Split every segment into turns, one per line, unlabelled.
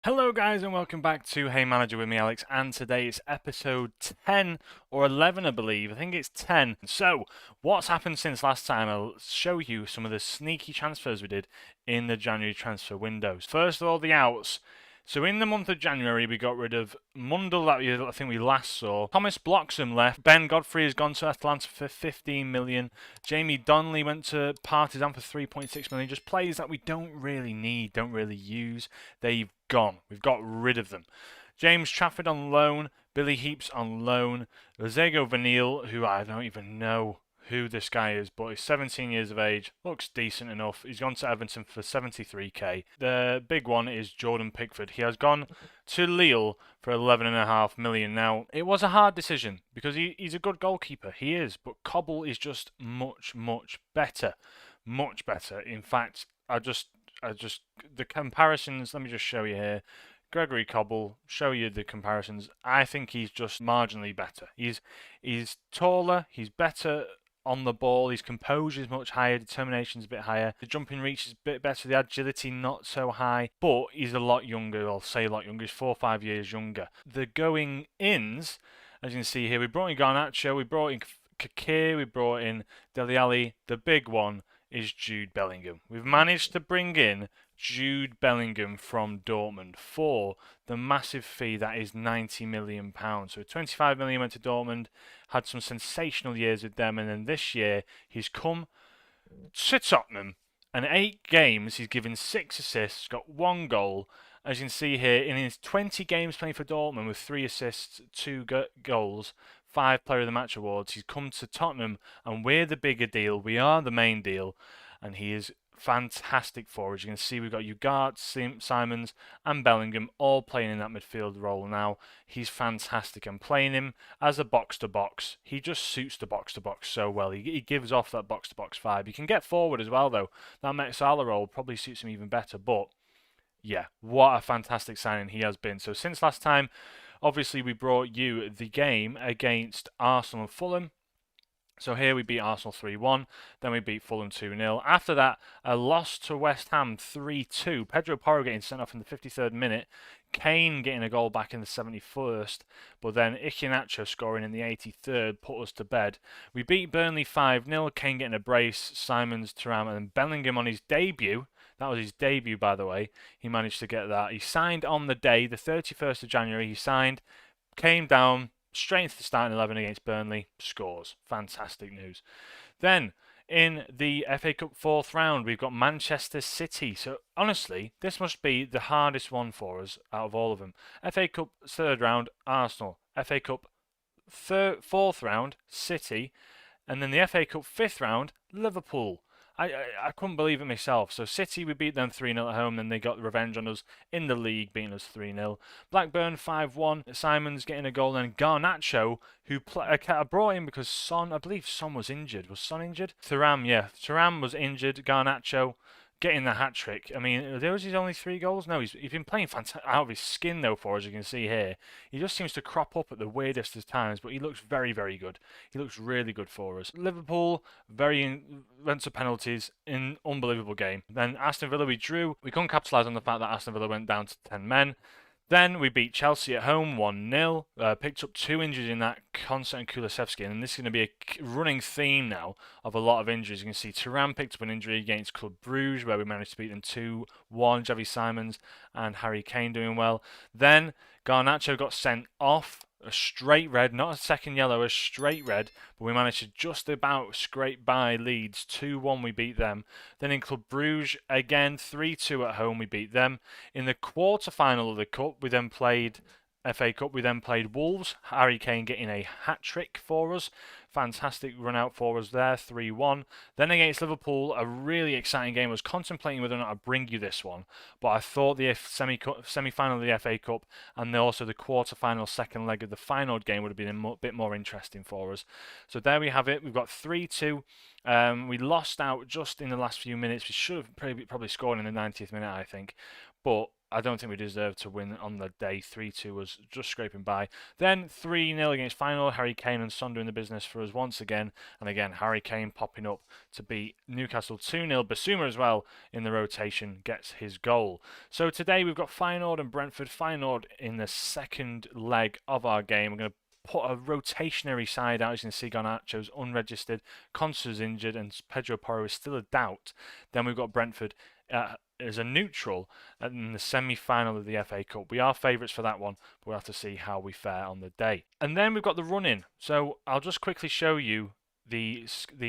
Hello guys and welcome back to Haymanager with me Alex, and today it's episode 10 or 11 I believe. I think it's 10. So what's happened since last time? I'll show you some of the sneaky transfers we did in the January transfer windows. First of all, the outs. So in the month of January we got rid of Mundell that I think we last saw. Thomas Bloxham left. Ben Godfrey has gone to Atalanta for 15 million. Jamie Donnelly went to Partizan for 3.6 million. Just players that we don't really need, don't really use. They've gone. We've got rid of them. James Trafford on loan. Billy Heaps on loan. Lozego Vanille, who I don't even know who this guy is, but he's 17 years of age, looks decent enough. He's gone to Everton for 73k. The big one is Jordan Pickford. He has gone to Lille for 11.5 million. Now, it was a hard decision because he's a good goalkeeper. He is, but Cobble is just much better. Much better. In fact, the comparisons, let me just show you here. Gregory Cobble, show you the comparisons. I think he's just marginally better. He's taller, he's better on the ball, his composure is much higher, determination's a bit higher, the jumping reach is a bit better, the agility not so high, but he's a lot younger. I'll say a lot younger, he's 4 or 5 years younger. The going ins, as you can see here, we brought in Garnacho, we brought in Kakir, we brought in Dele Alli. The big one is Jude Bellingham. We've managed to bring in Jude Bellingham from Dortmund for the massive fee that is £90 million. So 25 million went to Dortmund, had some sensational years with them, and then this year he's come to Tottenham, and 8 games he's given 6 assists, got 1 goal. As you can see here, in his 20 games playing for Dortmund with 3 assists, 2 goals, 5 Player of the Match awards, he's come to Tottenham, and we're the bigger deal. We are the main deal, and he is fantastic for us. You can see we've got Ugarte, Simons, and Bellingham all playing in that midfield role now. He's fantastic, and playing him as a box-to-box, he just suits the box-to-box so well. He gives off that box-to-box vibe. He can get forward as well, though. That Mexala role probably suits him even better, but yeah, what a fantastic signing he has been. So since last time, obviously we brought you the game against Arsenal and Fulham. So here we beat Arsenal 3-1, then we beat Fulham 2-0. After that, a loss to West Ham 3-2. Pedro Porro getting sent off in the 53rd minute. Kane getting a goal back in the 71st, but then Iheanacho scoring in the 83rd put us to bed. We beat Burnley 5-0, Kane getting a brace, Simons, Thuram, and Bellingham on his debut. That was his debut, by the way. He managed to get that. He signed on the day, the 31st of January. He signed, came down, straight into the starting 11 against Burnley, scores. Fantastic news. Then, in the FA Cup 4th round, we've got Manchester City. So, honestly, this must be the hardest one for us out of all of them. FA Cup 3rd round, Arsenal. FA Cup 4th round, City. And then the FA Cup 5th round, Liverpool. I couldn't believe it myself. So City, we beat them 3-0 at home, then they got revenge on us in the league, beating us 3-0. Blackburn 5-1, Simons getting a goal, and Garnacho, who I brought in because Son, I believe Son was injured. Was Son injured? Thuram, yeah. Thuram was injured. Garnacho getting the hat-trick. I mean, there was his only 3 goals? No, he's been playing out of his skin, though, for as you can see here. He just seems to crop up at the weirdest of times, but he looks very good. He looks really good for us. Liverpool, went to penalties in unbelievable game. Then Aston Villa, we drew. We couldn't capitalise on the fact that Aston Villa went down to 10 men. Then we beat Chelsea at home 1-0. Picked up 2 injuries in that Concert and Kulusevski, and this is going to be a running theme now of a lot of injuries. You can see Thuram picked up an injury against Club Bruges, where we managed to beat them 2-1. Javi Simons and Harry Kane doing well. Then Garnacho got sent off. A straight red, not a second yellow, a straight red, but we managed to just about scrape by Leeds. 2-1 we beat them. Then in Club Bruges, again 3-2 at home we beat them. In the quarter-final of the Cup, we then played FA Cup, we then played Wolves. Harry Kane getting a hat-trick for us. Fantastic run out for us there, 3-1. Then against Liverpool, a really exciting game. I was contemplating whether or not I'd bring you this one, but I thought the semi-final of the FA Cup and also the quarter-final second leg of the final game would have been a bit more interesting for us. So there we have it. We've got 3-2. We lost out just in the last few minutes. We should have probably scored in the 90th minute, I think. But I don't think we deserved to win on the day. 3-2 was just scraping by. Then 3-0 against Feyenoord. Harry Kane and Son doing the business for us once again. And again, Harry Kane popping up to beat Newcastle 2-0. Basuma as well in the rotation gets his goal. So today we've got Feyenoord and Brentford. Feyenoord in the second leg of our game. We're going to put a rotationary side out. As you can see, Garnacho's unregistered, Consa's injured, and Pedro Porro is still a doubt. Then we've got Brentford as a neutral in the semi-final of the FA Cup. We are favourites for that one, but we'll have to see how we fare on the day. And then we've got the run-in. So I'll just quickly show you the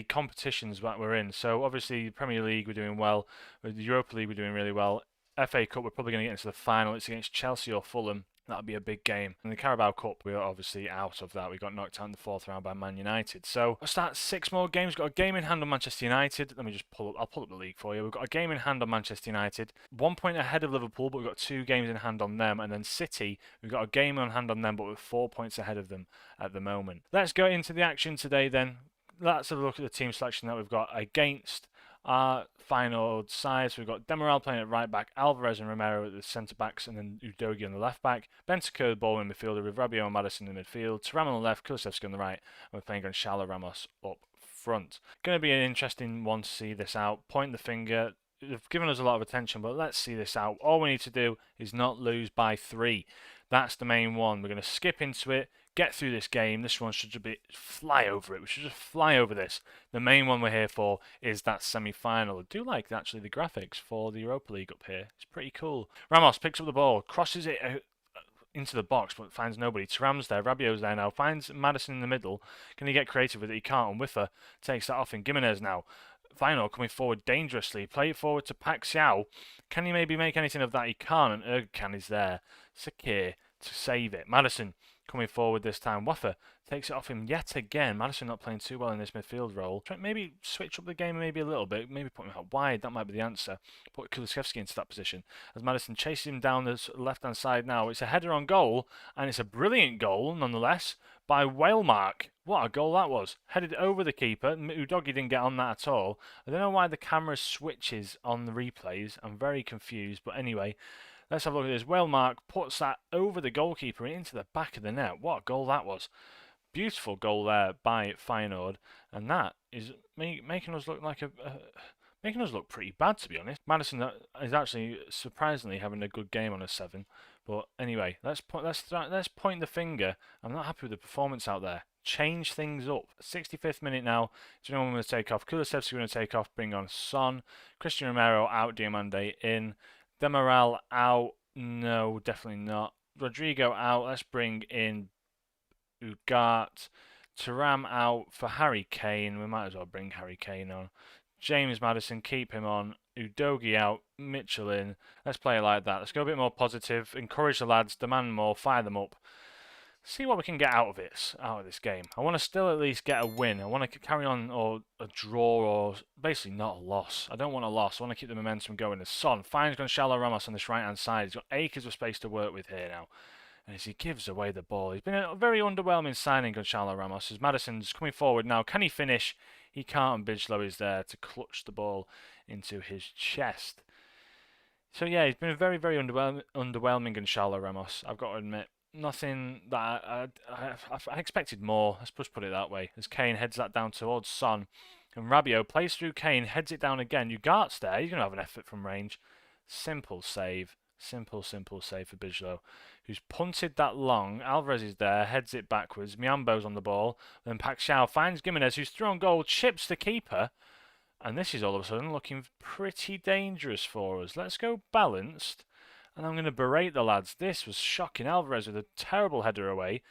competitions that we're in. So obviously the Premier League we're doing well, with the Europa League we're doing really well. FA Cup we're probably going to get into the final. It's against Chelsea or Fulham. That'll be a big game. In the Carabao Cup, we're obviously out of that. We got knocked out in the fourth round by Man United. So we'll start 6 more games. We've got a game in hand on Manchester United. Let me just I'll pull up the league for you. We've got a game in hand on Manchester United. 1 point ahead of Liverpool, but we've got 2 games in hand on them. And then City, we've got a game on hand on them, but we're 4 points ahead of them at the moment. Let's go into the action today then. Let's have a look at the team selection that we've got against our final sides. We've got Demiral playing at right back, Alvarez and Romero at the centre backs, and then Udogie on the left back. Bentancur the ball in midfielder with Rabiot and Maddison in the midfield. Thuram on the left, Kulusevski on the right, and we're playing Gonçalo Ramos up front. Going to be an interesting one to see this out. Point the finger. They've given us a lot of attention, but let's see this out. All we need to do is not lose by 3. That's the main one. We're going to skip into it, get through this game. This one should just fly over it. We should just fly over this. The main one we're here for is that semi-final. I do like actually the graphics for the Europa League up here. It's pretty cool. Ramos picks up the ball, crosses it out into the box, but finds nobody. Thuram's there, Rabiot's there now, finds Maddison in the middle. Can he get creative with it? He can't, and Whiffer takes that off in Gimenez now. Feyenoord coming forward dangerously. Play it forward to Pak Xiao. Can he maybe make anything of that? He can't, and Ergkan is there. Sakir to save it. Maddison coming forward this time. Whiffer takes it off him yet again. Maddison not playing too well in this midfield role. Maybe switch up the game maybe a little bit. Maybe put him out wide. That might be the answer. Put Kulusevski into that position. As Maddison chases him down the left-hand side now. It's a header on goal, and it's a brilliant goal nonetheless by Walemark. What a goal that was. Headed over the keeper. Udogie didn't get on that at all. I don't know why the camera switches on the replays. I'm very confused. But anyway, let's have a look at this. Walemark puts that over the goalkeeper into the back of the net. What a goal that was. Beautiful goal there by Feyenoord. And that is making us look like making us look pretty bad, to be honest. Maddison is actually surprisingly having a good game on a 7. But anyway, let's point the finger. I'm not happy with the performance out there. Change things up. 65th minute now. Do you know when we're going to take off? Kulusevski going to take off. Bring on Son. Christian Romero out. Diomande in. Demiral out. No, definitely not. Rodrigo out. Let's bring in Ugart. Thuram out for Harry Kane. We might as well bring Harry Kane on. James Maddison, keep him on. Udogie out. Mitchell in. Let's play it like that. Let's go a bit more positive. Encourage the lads. Demand more. Fire them up. See what we can get out of this game. I want to still at least get a win. I want to carry on or a draw or basically not a loss. I don't want a loss. I want to keep the momentum going. As Son finds Gonçalo Ramos on this right-hand side. He's got acres of space to work with here now. And as he gives away the ball, he's been a very underwhelming signing, Gonçalo Ramos. As Maddison's coming forward now. Can he finish? He can't, and Bigelow is there to clutch the ball into his chest. So yeah, he's been very, very underwhelming, Gonçalo Ramos. I've got to admit. Nothing that I expected more. Let's just put it that way. As Kane heads that down towards Son. And Rabiot plays through Kane, heads it down again. Ugart's there. He's going to have an effort from range. Simple save. Simple save for Bigelow, who's punted that long. Alvarez is there, heads it backwards. Miambo's on the ball. Then Pak Xiao finds Gimenez, who's through on goal, chips the keeper. And this is all of a sudden looking pretty dangerous for us. Let's go balanced. And I'm going to berate the lads. This was shocking. Alvarez with a terrible header away.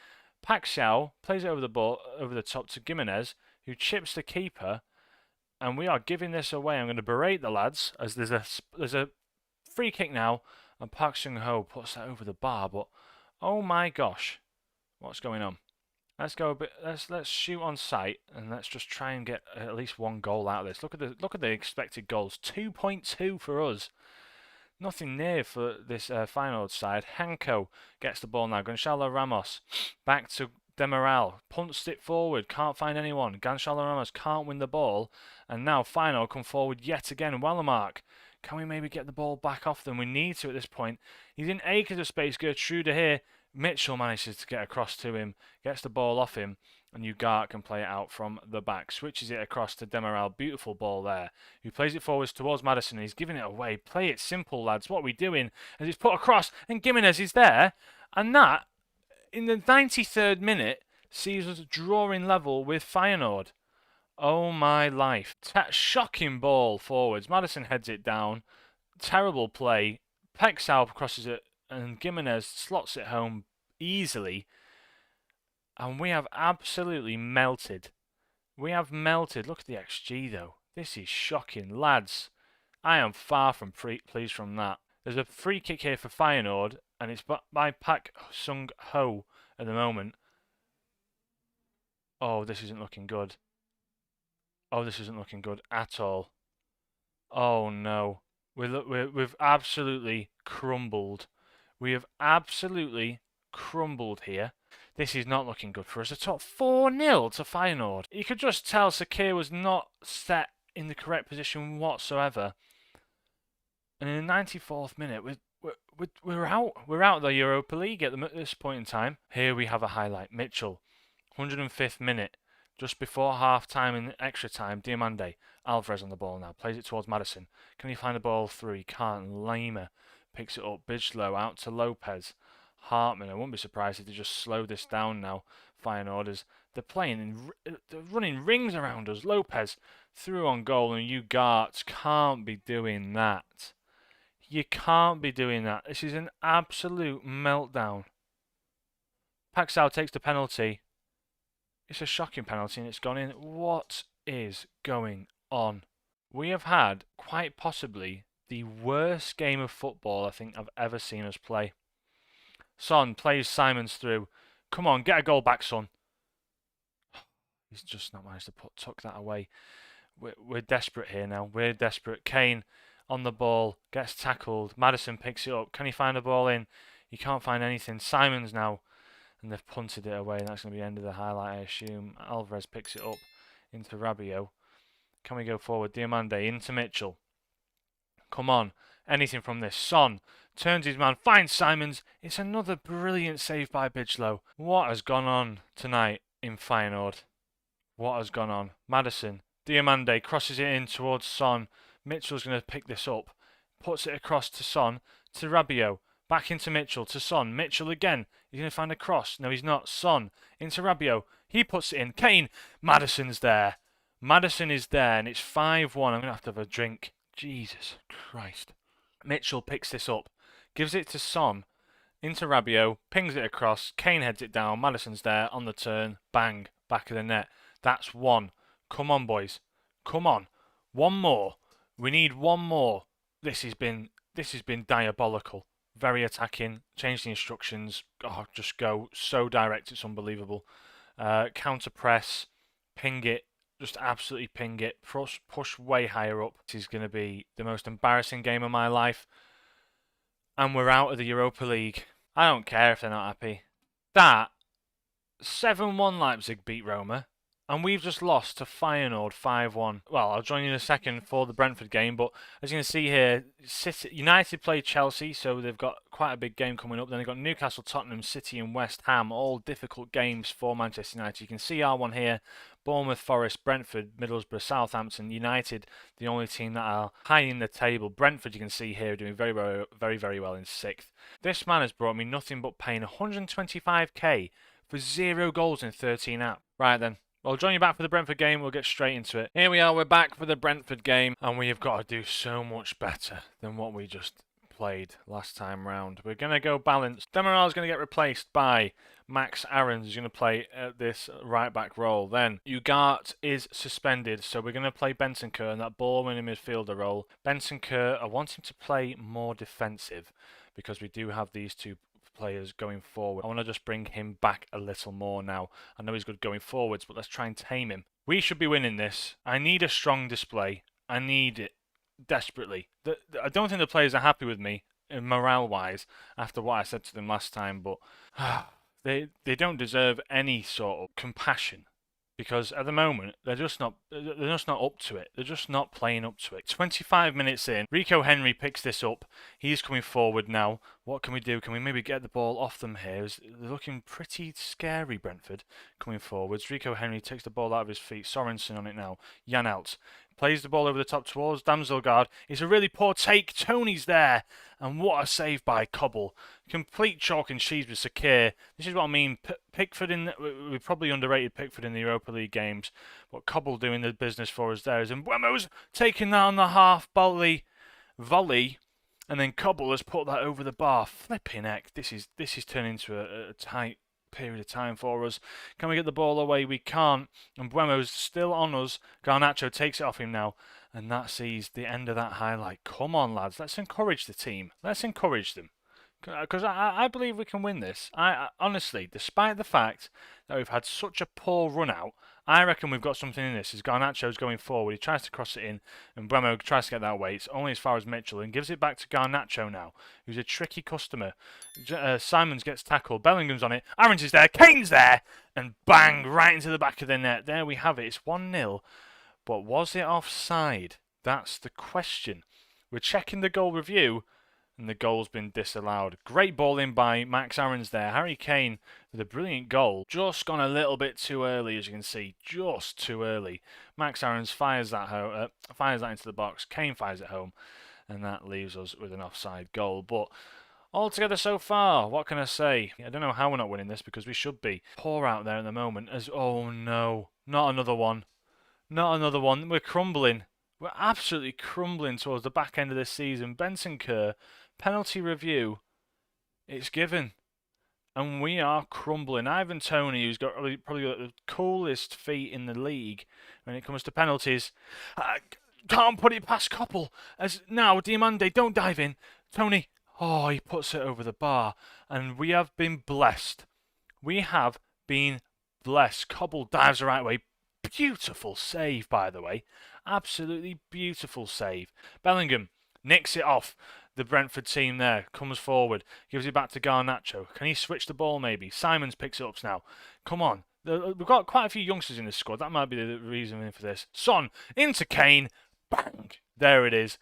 Pak Xiao plays it over the top to Gimenez, who chips the keeper. And we are giving this away. I'm going to berate the lads as there's a free kick now, and Park Seung-ho puts that over the bar. But oh my gosh, what's going on? Let's go a bit. Let's shoot on sight and let's just try and get at least one goal out of this. Look at the expected goals. 2.2 for us. Nothing near for this Feyenoord side. Hanko gets the ball now. Gonçalo Ramos back to Demiral. Punts it forward. Can't find anyone. Gonçalo Ramos can't win the ball. And now Feyenoord come forward yet again. Walemark Can we maybe get the ball back off them? We need to at this point. He's in acres of space. Gertrude here. Mitchell manages to get across to him, gets the ball off him, and Ugart can play it out from the back. Switches it across to Demiral. Beautiful ball there. Who plays it forwards towards Maddison. He's giving it away. Play it simple, lads. What are we doing? As it's put across, and Gimenez is there. And that, in the 93rd minute, sees us drawing level with Feyenoord. Oh my life. Shocking ball forwards. Maddison heads it down. Terrible play. Pexau crosses it and Gimenez slots it home easily. And we have absolutely melted. We have melted. Look at the XG though. This is shocking. Lads, I am far from pleased from that. There's a free kick here for Feyenoord and it's by Pak Sung Ho at the moment. Oh, this isn't looking good. Oh, this isn't looking good at all. Oh no. We've absolutely crumbled. We have absolutely crumbled here. This is not looking good for us at all. 4-0 to Feyenoord. You could just tell Sakir was not set in the correct position whatsoever. And in the 94th minute, we're out. We're out of the Europa League at this point in time. Here we have a highlight. Mitchell, 105th minute. Just before half-time and extra time, Diamande. Alvarez on the ball now. Plays it towards Maddison. Can he find the ball through? He can't. Lima picks it up. Bigelow out to Lopez. Hartman. I wouldn't be surprised if they just slow this down now. Feyenoord, they're playing they're running rings around us. Lopez through on goal and Ugart can't be doing that. You can't be doing that. This is an absolute meltdown. Paxao takes the penalty. It's a shocking penalty and it's gone in. What is going on? We have had quite possibly the worst game of football I think I've ever seen us play. Son plays Simons through. Come on, get a goal back, Son. He's just not managed to tuck that away. We're desperate here now. We're desperate. Kane on the ball, gets tackled. Maddison picks it up. Can he find the ball in? He can't find anything. Simons now. And they've punted it away, and that's going to be the end of the highlight, I assume. Alvarez picks it up into Rabiot. Can we go forward? Diamande into Mitchell. Come on. Anything from this. Son turns his man, finds Simons. It's another brilliant save by Bigelow. What has gone on tonight in Feyenoord? What has gone on? Maddison. Diamande crosses it in towards Son. Mitchell's going to pick this up. Puts it across to Son. To Rabiot. Back into Mitchell, to Son. Mitchell again. He's going to find a cross. No, he's not. Son. Into Rabiot. He puts it in. Kane. Maddison's there. Maddison is there, and it's 5-1. I'm going to have a drink. Jesus Christ. Mitchell picks this up. Gives it to Son. Into Rabiot. Pings it across. Kane heads it down. Maddison's there on the turn. Bang. Back of the net. That's one. Come on, boys. Come on. One more. We need one more. This has been diabolical. Very attacking. Change the instructions. Oh, just go so direct. It's unbelievable. Counter press. Ping it. Just absolutely ping it. Push way higher up. This is going to be the most embarrassing game of my life. And we're out of the Europa League. I don't care if they're not happy. That 7-1 Leipzig beat Roma. And we've just lost to Feyenoord 5-1. Well, I'll join you in a second for the Brentford game, but as you can see here, United play Chelsea, so they've got quite a big game coming up. Then they've got Newcastle, Tottenham, City and West Ham, all difficult games for Manchester United. You can see our one here, Bournemouth, Forest, Brentford, Middlesbrough, Southampton, United, the only team that are high in the table. Brentford, you can see here, doing very well in 6th. This man has brought me nothing but pain, 125k for 0 goals in 13 apps. Right then. I'll join you back for the Brentford game. We'll get straight into it. Here we are. We're back for the Brentford game. And we have got to do so much better than what we just played last time round. We're going to go balanced. Demiral is going to get replaced by Max Aarons, who's going to play this right-back role. Then Ugart is suspended. So we're going to play Bentancur in that ball-winning midfielder role. Bentancur, I want him to play more defensive because we do have these two players going forward. I want to just bring him back a little more now. I know he's good going forwards, but let's try and tame him. We should be winning this. I need a strong display. I need it desperately. I don't think the players are happy with me morale-wise after what I said to them last time, but they don't deserve any sort of compassion because at the moment they're just not up to it. They're just not playing up to it. 25 minutes in, Rico Henry picks this up. He's coming forward now. What can we do? Can we maybe get the ball off them here? They're looking pretty scary, Brentford, coming forwards. Rico Henry takes the ball out of his feet. Sorensen on it now. Jan out. Plays the ball over the top towards Damsgaard. It's a really poor take. Tony's there. And what a save by Cobble. Complete chalk and cheese with Sakir. This is what I mean. Pickford we probably underrated Pickford in the Europa League games. But Cobble doing the business for us there. And Mbeumo's taking that on the half volley. And then Cobble has put that over the bar. Flipping heck. This is turning into a tight period of time for us. Can we get the ball away? We can't. And Mbeumo's still on us. Garnacho takes it off him now. And that sees the end of that highlight. Come on, lads. Let's encourage the team. Let's encourage them. Because I believe we can win this. I honestly, despite the fact that we've had such a poor run out, I reckon we've got something in this. As Garnacho's going forward, he tries to cross it in, and Mbeumo tries to get that away. It's only as far as Mitchell, and gives it back to Garnacho now, who's a tricky customer. Simons gets tackled. Bellingham's on it. Aarons is there. Kane's there, and bang, right into the back of the net. There we have it. It's 1-0. But was it offside? That's the question. We're checking the goal review, and the goal's been disallowed. Great ball in by Max Aarons there. Harry Kane with a brilliant goal. Just gone a little bit too early, as you can see. Just too early. Max Aarons fires that into the box. Kane fires it home. And that leaves us with an offside goal. But altogether so far, what can I say? I don't know how we're not winning this, because we should be. Poor out there at the moment. Oh no, not another one. Not another one. We're crumbling. We're absolutely crumbling towards the back end of this season. Benson Kerr, penalty review, it's given. And we are crumbling. Ivan Toney, who's got probably got the coolest feet in the league when it comes to penalties, can't put it past Koppel. As now, Diamande, don't dive in. Tony, oh, he puts it over the bar. And we have been blessed. We have been blessed. Koppel dives the right way. Beautiful save, by the way. Absolutely beautiful save. Bellingham nicks it off. The Brentford team there comes forward, gives it back to Garnacho. Can he switch the ball maybe? Simons picks it up now. Come on. We've got quite a few youngsters in this squad. That might be the reason for this. Son into Kane. Bang. There it is.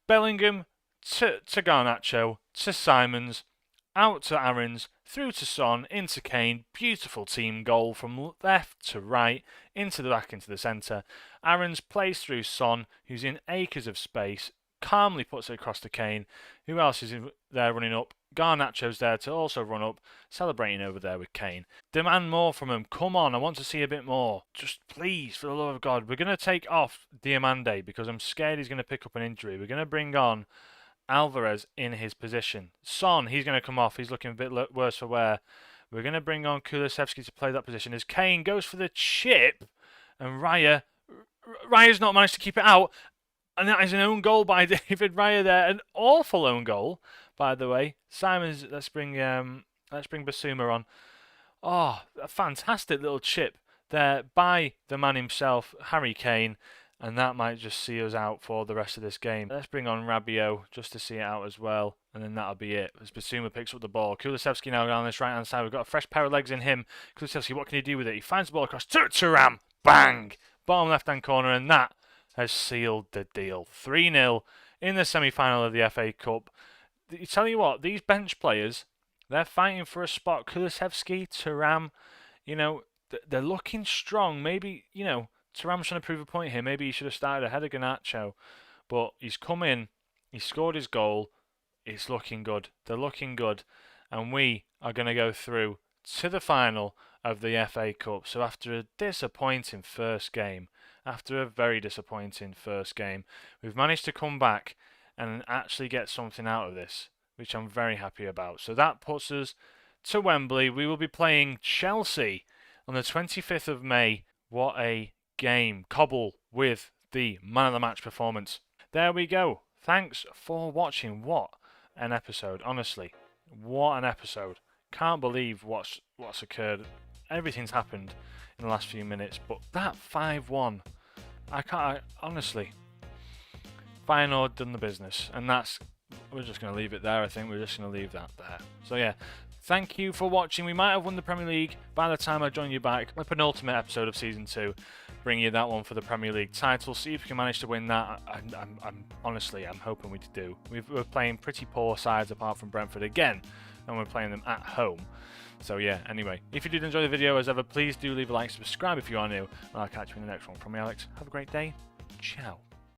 Bellingham to Garnacho, to Simons, out to Aarons, through to Son, into Kane. Beautiful team goal from left to right, into the back, into the centre. Aarons plays through Son, who's in acres of space, calmly puts it across to Kane. Who else is there running up? Garnacho's there to also run up, celebrating over there with Kane. Demand more from him. Come on, I want to see a bit more. Just please, for the love of God. We're going to take off Diamande because I'm scared he's going to pick up an injury. We're going to bring on Alvarez in his position. Son, he's going to come off. He's looking a bit worse for wear. We're going to bring on Kulusevski to play that position as Kane goes for the chip, and Raya's not managed to keep it out, and that is an own goal by David Raya there. An awful own goal, by the way. Simons, let's bring Basuma on. Oh, a fantastic little chip there by the man himself, Harry Kane. And that might just see us out for the rest of this game. Let's bring on Rabiot just to see it out as well. And then that'll be it. As Basuma picks up the ball. Kulusevski now down this right-hand side. We've got a fresh pair of legs in him. Kulusevski, what can he do with it? He finds the ball across to Thuram. Bang! Bottom left-hand corner. And that has sealed the deal. 3-0 in the semi-final of the FA Cup. I tell you what, these bench players, they're fighting for a spot. Kulusevski, Thuram, they're looking strong. Maybe, Thuram's trying to prove a point here. Maybe he should have started ahead of Garnacho. But he's come in. He scored his goal. It's looking good. They're looking good. And we are going to go through to the final of the FA Cup. So after a disappointing first game, after a very disappointing first game, we've managed to come back and actually get something out of this, which I'm very happy about. So that puts us to Wembley. We will be playing Chelsea on the 25th of May. What a game. Cobble with the man of the match performance. There we go. Thanks for watching. What an episode. Honestly, what an episode. Can't believe what's occurred. Everything's happened in the last few minutes, but that 5-1, honestly, Feyenoord done the business, and we're just going to leave it there. I think we're just going to leave that there. So yeah, Thank you for watching. We might have won the Premier League by the time I join you back. My penultimate episode of Season 2. Bring you that one for the Premier League title. See if we can manage to win that. I'm honestly, I'm hoping we do. We're playing pretty poor sides apart from Brentford again, and we're playing them at home. So yeah, anyway, if you did enjoy the video as ever, please do leave a like, subscribe if you are new, and I'll catch you in the next one. From me, Alex, have a great day. Ciao.